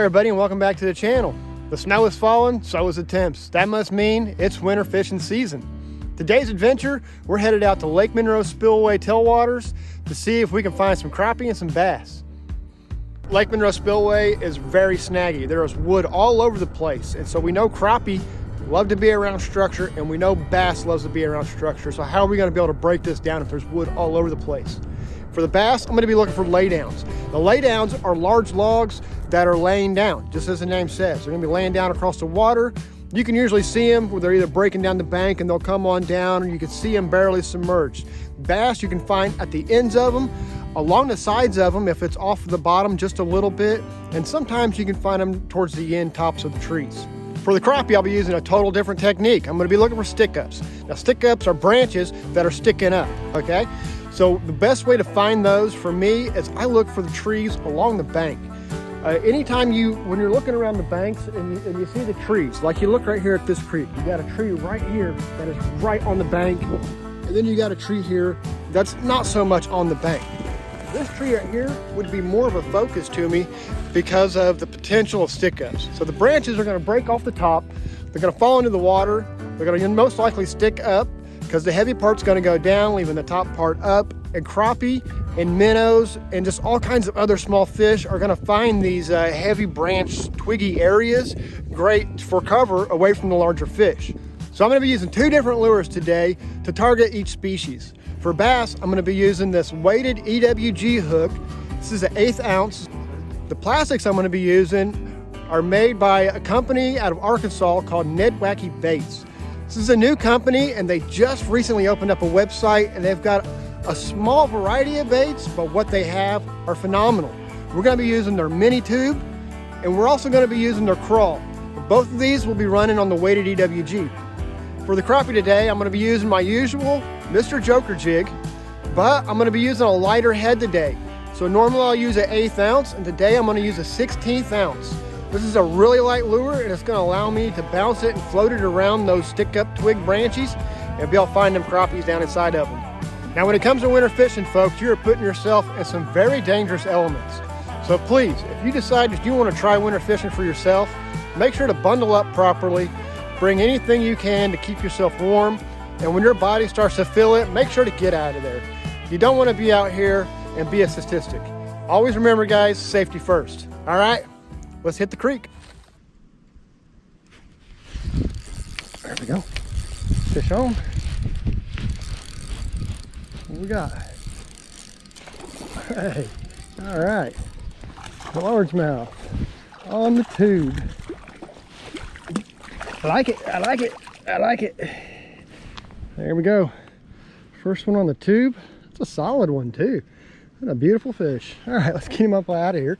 everybody, and welcome back to the channel. The snow is falling, so is the temps. That must mean it's winter fishing season. Today's adventure, we're headed out to Lake Monroe Spillway tailwaters to see if we can find some crappie and some bass. Lake Monroe Spillway is very snaggy. There is wood all over the place, and so we know crappie love to be around structure, and we know bass loves to be around structure. So how are we going to be able to break this down if there's wood all over the place? For the bass, I'm going to be looking for laydowns. The laydowns are large logs that are laying down, just as the name says. They're going to be laying down across the water. You can usually see them where they're either breaking down the bank and they'll come on down, or you can see them barely submerged. Bass you can find at the ends of them, along the sides of them if it's off the bottom just a little bit, and sometimes you can find them towards the end tops of the trees. For the crappie, I'll be using a total different technique. I'm going to be looking for stick-ups. Now, stick-ups are branches that are sticking up, okay? So the best way to find those for me is I look for the trees along the bank. Anytime when you're looking around the banks and you see the trees, like you look right here at this creek, you got a tree right here that is right on the bank, and then you got a tree here that's not so much on the bank. This tree right here would be more of a focus to me because of the potential of stick-ups. So the branches are going to break off the top, they're going to fall into the water, they're going to most likely stick up because the heavy part's going to go down, leaving the top part up, and crappie and minnows and just all kinds of other small fish are going to find these heavy branch twiggy areas great for cover away from the larger fish. So I'm going to be using two different lures today to target each species. For bass, I'm going to be using this weighted EWG hook. This is an 1/8 ounce. The plastics I'm going to be using are made by a company out of Arkansas called Wacky Baits. This is a new company, and they just recently opened up a website, and they've got a small variety of baits, but what they have are phenomenal. We're going to be using their mini tube, and we're also going to be using their crawl. Both of these will be running on the weighted EWG. For the crappie today, I'm going to be using my usual Mr. Joker jig, but I'm going to be using a lighter head today. So normally I'll use an 1/8 ounce, and today I'm going to use a 1/16 ounce. This is a really light lure, and it's going to allow me to bounce it and float it around those stick-up twig branches and be able to find them crappies down inside of them. Now, when it comes to winter fishing, folks, you're putting yourself in some very dangerous elements. So please, if you decide that you want to try winter fishing for yourself, make sure to bundle up properly, bring anything you can to keep yourself warm, and when your body starts to feel it, make sure to get out of there. You don't want to be out here and be a statistic. Always remember, guys, safety first. All right, let's hit the creek. There we go. Fish on. What we got? Hey, all right. Largemouth on the tube. I like it, I like it, I like it. There we go. First one on the tube. It's a solid one too. What a beautiful fish. All right, let's get him up out of here.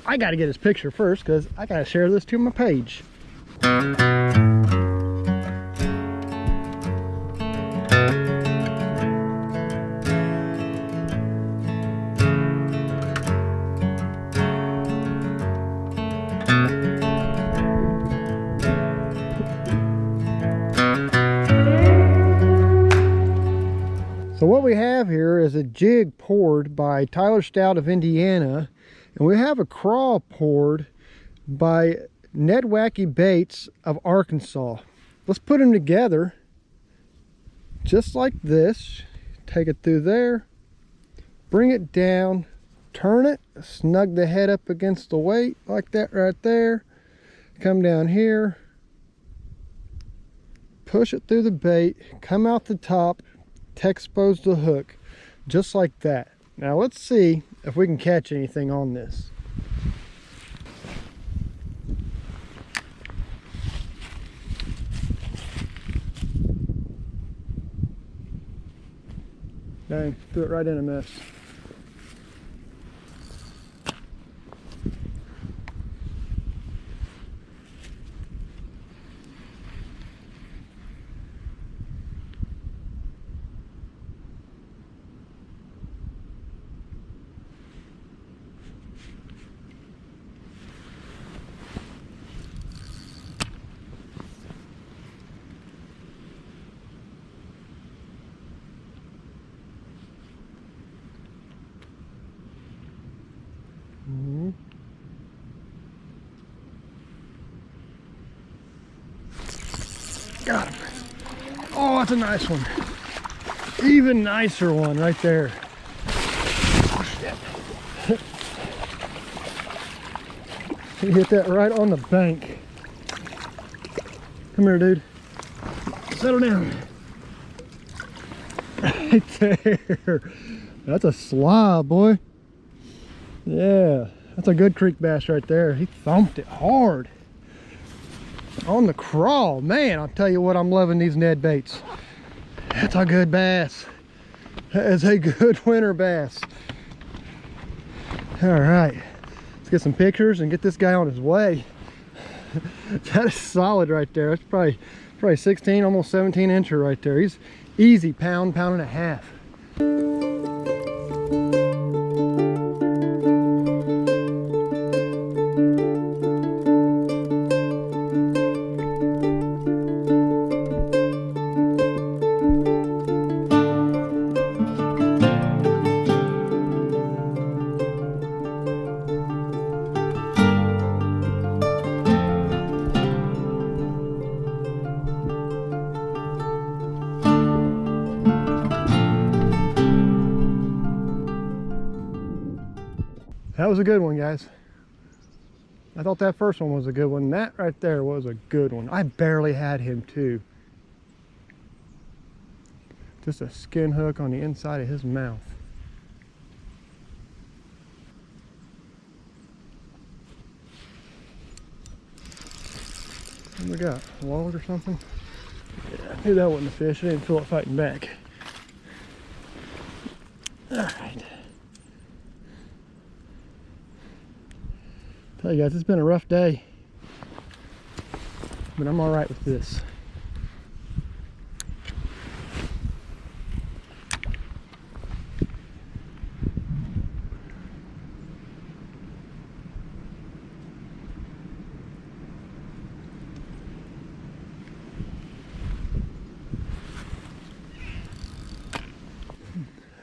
I got to get his picture first because I got to share this to my page. So what we have here is a jig poured by Tyler Stout of Indiana, and we have a crawl poured by Wacky Baits of Arkansas. Let's put them together just like this. Take it through there, bring it down, turn it, snug the head up against the weight like that right there. Come down here, push it through the bait, come out the top, expose the hook just like that. Now let's see if we can catch anything on this. Dang, threw it right in a mess. Got him. Oh, that's a nice one. Even nicer one right there. Oh, shit. He hit that right on the bank. Come here, dude. Settle down. Right there. That's a slob, boy. Yeah, that's a good creek bass right there. He thumped it hard. On the crawl. Man, I'll tell you what, I'm loving these Ned baits. That's a good bass. That is a good winter bass. All right, let's get some pictures and get this guy on his way. That is solid right there. That's probably 16, almost 17 incher right there. He's easy pound and a half. That was a good one, guys. I thought that first one was a good one. That right there was a good one. I barely had him too. Just a skin hook on the inside of his mouth. What we got? A wallet or something? Yeah, I knew that wasn't a fish. I didn't feel it fighting back. All right. Tell you guys, it's been a rough day, but I'm all right with this.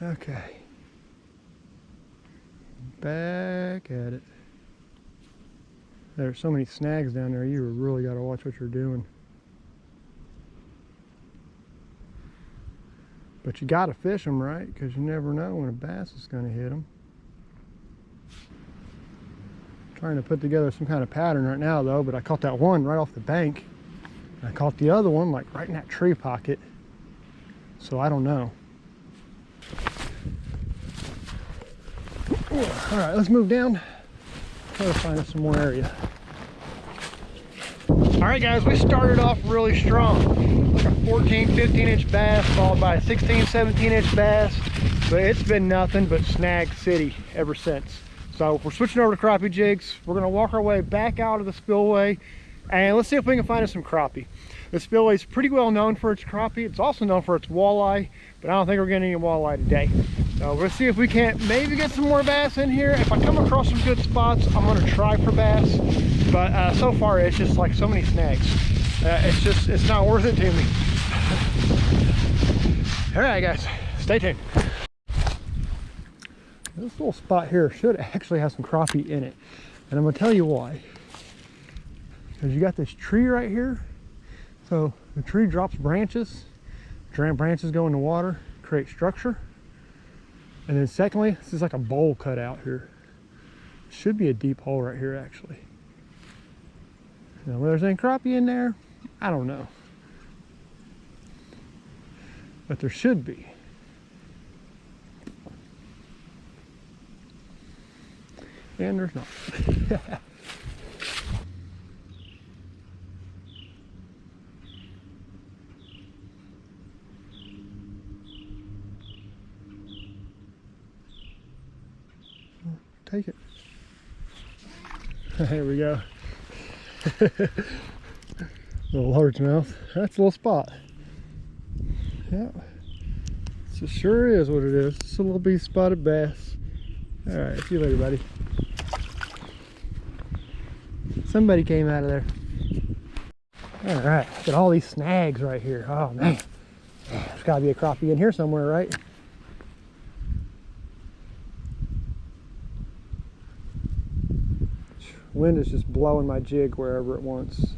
Okay, back at it. There's so many snags down there, you really got to watch what you're doing. But you got to fish them right, because you never know when a bass is going to hit them. Trying to put together some kind of pattern right now though, but I caught that one right off the bank. I caught the other one like right in that tree pocket. So I don't know. All right, let's move down. Try to find us some more area. All right, guys, we started off really strong. Like a 14, 15 inch bass, followed by a 16, 17 inch bass. But it's been nothing but snag city ever since. So we're switching over to crappie jigs. We're gonna walk our way back out of the spillway and let's see if we can find us some crappie. The spillway is pretty well known for its crappie. It's also known for its walleye, but I don't think we're getting any walleye today. So we'll see if we can't maybe get some more bass in here. If I come across some good spots, I'm gonna try for bass. But so far, it's just like so many snags. It's not worth it to me. All right, guys, stay tuned. This little spot here should actually have some crappie in it. And I'm gonna tell you why. Because you got this tree right here. So the tree drops branches. Branches go in the water, create structure. And then secondly, this is like a bowl cut out here. Should be a deep hole right here actually. Now whether there's any crappie in there, I don't know. But there should be. And there's not. Take it. There we go. Little largemouth. That's a little spot. Yeah. This sure is what it is. It's a little bitty spotted bass. All right, see you later, buddy. Somebody came out of there. All right, look at all these snags right here. Oh man, there's gotta be a crappie in here somewhere, right? Wind is just blowing my jig wherever it wants.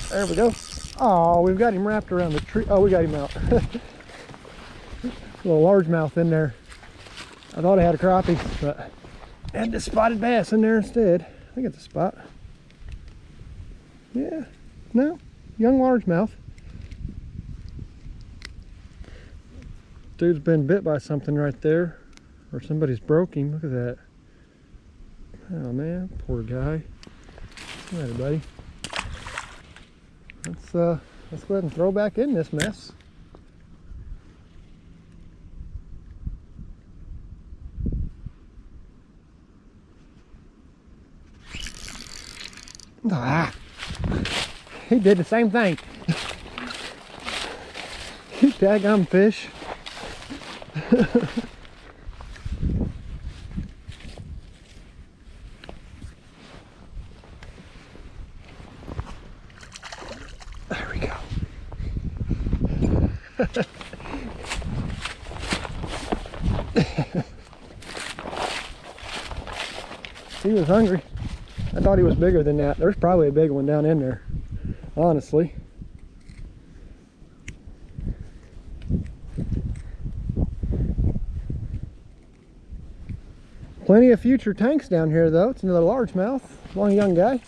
There we go. Oh, we've got him wrapped around the tree. Oh, we got him out. A little largemouth in there. I thought I had a crappie, but I had this spotted bass in there instead. I think it's a spot. Yeah, no, young largemouth. Dude's been bit by something right there, or somebody's broke him. Look at that. Oh man, poor guy. All right, buddy. Let's go ahead and throw back in this mess. Ah, he did the same thing. You daggum fish. There we go. He was hungry. I thought he was bigger than that. There's probably a big one down in there, honestly. Plenty of future tanks down here though. It's another largemouth, long young guy.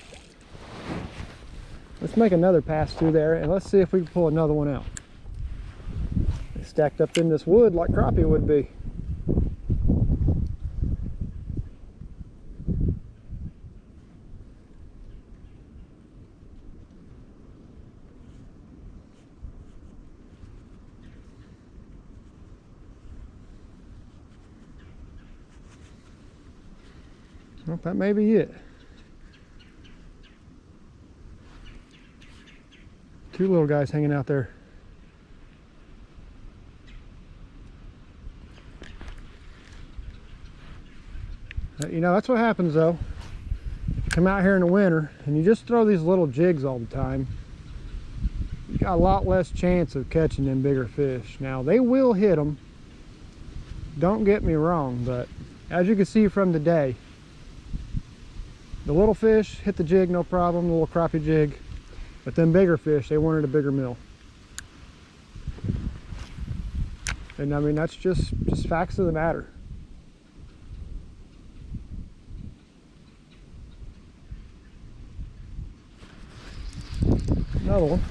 Let's make another pass through there and let's see if we can pull another one out. They stacked up in this wood like crappie would be. Well, that may be it. Two little guys hanging out there. You know, that's what happens though. If you come out here in the winter and you just throw these little jigs all the time, you got a lot less chance of catching them bigger fish. Now, they will hit them. Don't get me wrong, but as you can see from the day, the little fish hit the jig, no problem, the little crappie jig. But them bigger fish, they wanted a bigger meal. And I mean, that's just facts of the matter. Another one.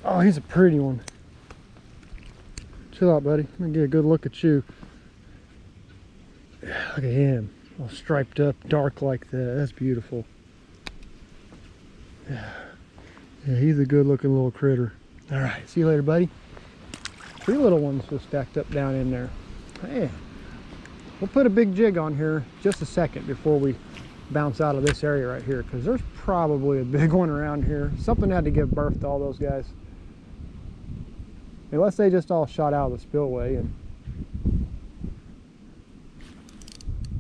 Oh, he's a pretty one. Chill out, buddy. Let me get a good look at you. Look at him, all striped up, dark like that. That's beautiful. Yeah, he's a good looking little critter. All right, see you later, buddy. Three little ones just stacked up down in there. Man, we'll put a big jig on here just a second before we bounce out of this area right here, because there's probably a big one around here. Something had to give birth to all those guys. Unless they just all shot out of the spillway and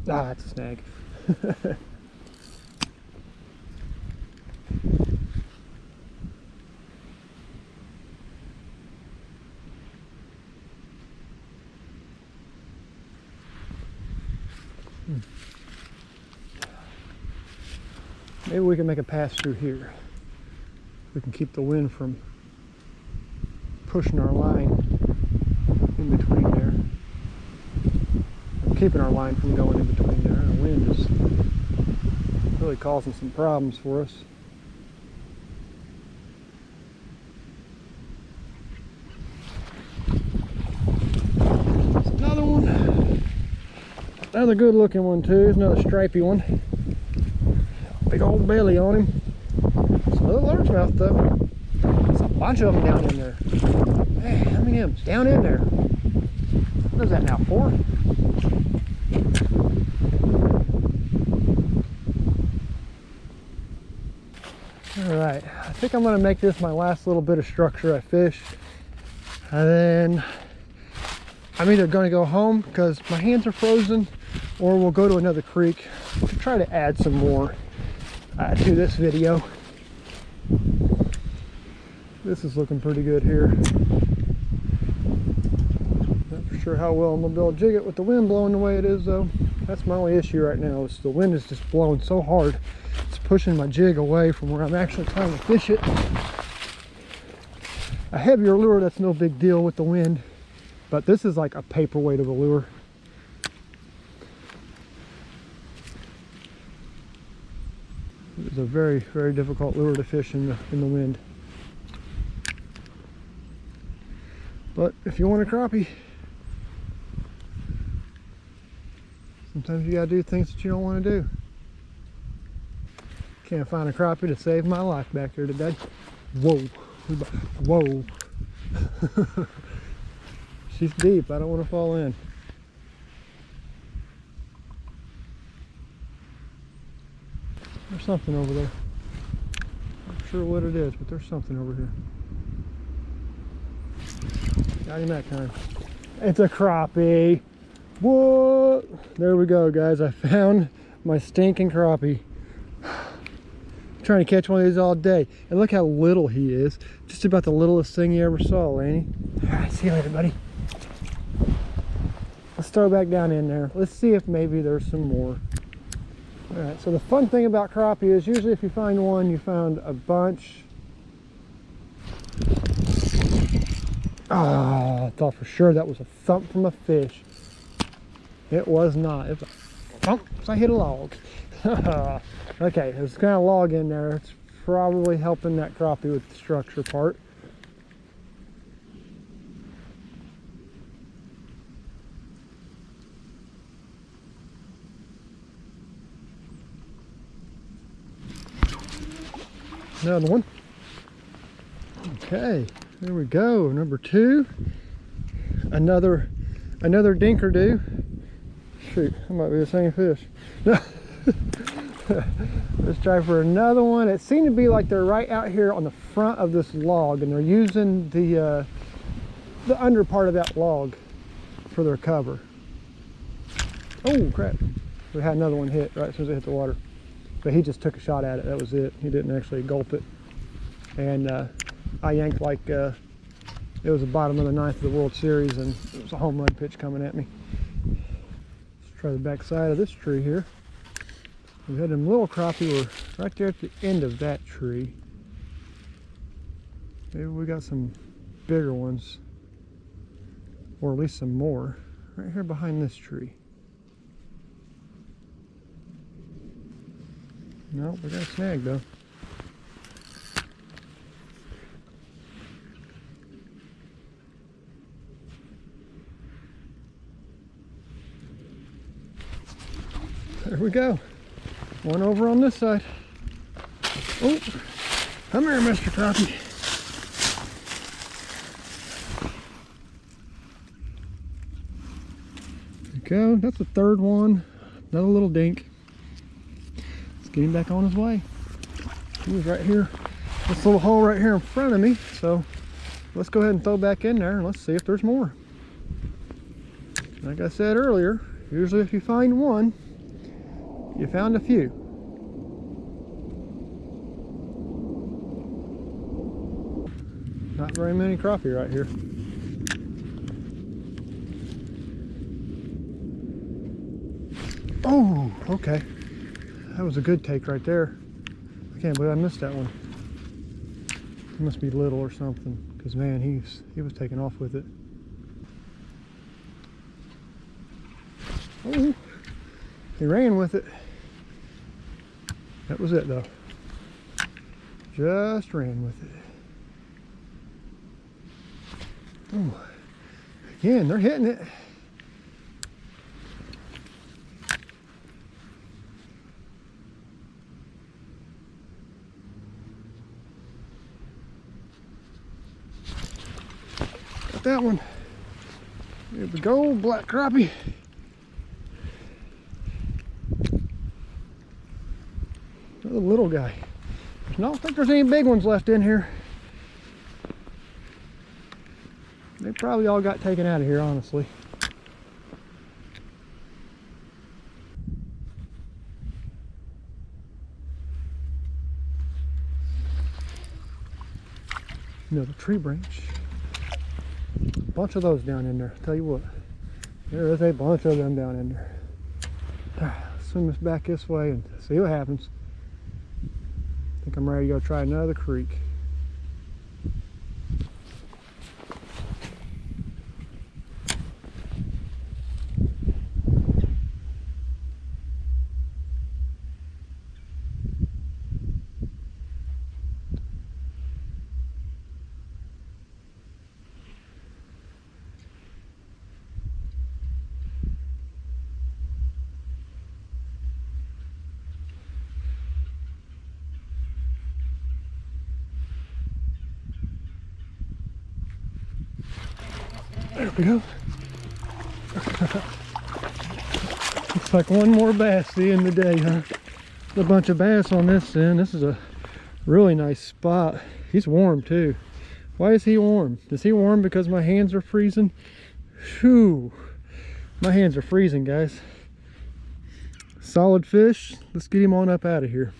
that's a snag. Maybe we can make a pass through here. We can keep the wind from pushing our line in between there. Keeping our line from going in between there. The wind is really causing some problems for us. Another one. Another good looking one too. It's another stripey one. Big old belly on him. It's another largemouth though. There's a bunch of them down in there. Hey, how many of them? Down in there. What is that now, 4? Alright, I think I'm going to make this my last little bit of structure I fish. And then I'm either going to go home because my hands are frozen, or we'll go to another creek to try to add some more to this video. This is looking pretty good here. Not for sure how well I'm going to be able to jig it with the wind blowing the way it is though. That's my only issue right now, is the wind is just blowing so hard. It's pushing my jig away from where I'm actually trying to fish it. A heavier lure, that's no big deal with the wind, but this is like a paperweight of a lure. It's a very, very difficult lure to fish in the wind. But if you want a crappie, sometimes you gotta do things that you don't want to do. Can't find a crappie to save my life back here today. Whoa, whoa. She's deep, I don't want to fall in. There's something over there. I'm not sure what it is, but there's something over here. Got him that time. It's a crappie. What? There we go, guys. I found my stinking crappie. I'm trying to catch one of these all day. And look how little he is. Just about the littlest thing you ever saw, Laney. All right, see you later, buddy. Let's throw back down in there. Let's see if maybe there's some more. All right, so the fun thing about crappie is usually if you find one, you found a bunch. Ah, I thought for sure that was a thump from a fish. It was not. It was a thump, so I hit a log. Okay, there's kind of log in there. It's probably helping that crappie with the structure part. Another one. Okay, there we go. Number 2. Another dinker-doo. Shoot, that might be the same fish. Let's try for another one. It seemed to be like they're right out here on the front of this log, and they're using the under part of that log for their cover. Oh crap! We had another one hit right as soon as it hit the water. But he just took a shot at it. That was it. He didn't actually gulp it. And I yanked like it was the bottom of the 9th of the World Series, and it was a home run pitch coming at me. Let's try the back side of this tree here. We had them little crappie were right there at the end of that tree. Maybe we got some bigger ones, or at least some more, right here behind this tree. No, we got a snag though. There we go. One over on this side. Oh, come here, Mr. Crappie. There we go. That's the 3rd one. Another little dink. Get him back on his way. He was right here, this little hole right here in front of me. So let's go ahead and throw back in there and let's see if there's more. Like I said earlier, usually if you find one, you found a few. Not very many crappie right here. Oh, okay. That was a good take right there. I can't believe I missed that one. He must be little or something, because man, he was taking off with it. Oh, he ran with it. That was it though. Just ran with it. Oh, again, they're hitting it. That one. There we go, black crappie. Another little guy. I don't think there's any big ones left in here. They probably all got taken out of here, honestly. Another tree branch. Bunch of those down in there. Tell you what, there is a bunch of them down in there. Let's swim this back this way and see what happens. I think I'm ready to go try another creek. There we go. Looks like one more bass at the end of the day, huh? A bunch of bass on this end. This is a really nice spot. He's warm too. Why is he warm? Is he warm because my hands are freezing? Whew. My hands are freezing, guys. Solid fish. Let's get him on up out of here.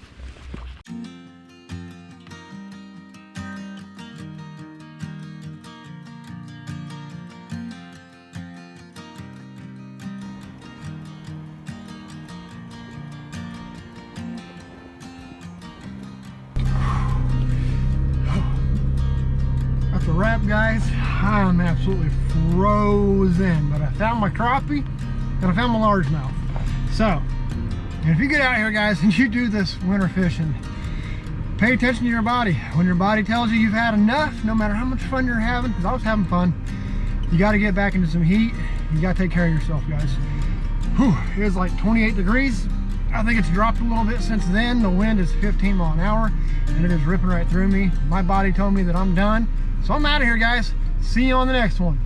That's a wrap, guys. I'm absolutely frozen, but I found my crappie and I found my largemouth. So, if you get out here, guys, and you do this winter fishing, pay attention to your body. When your body tells you you've had enough, no matter how much fun you're having, because I was having fun, you got to get back into some heat. You got to take care of yourself, guys. Whew, it is like 28 degrees. I think it's dropped a little bit since then. The wind is 15 miles an hour, and it is ripping right through me. My body told me that I'm done. So I'm out of here, guys. See you on the next one.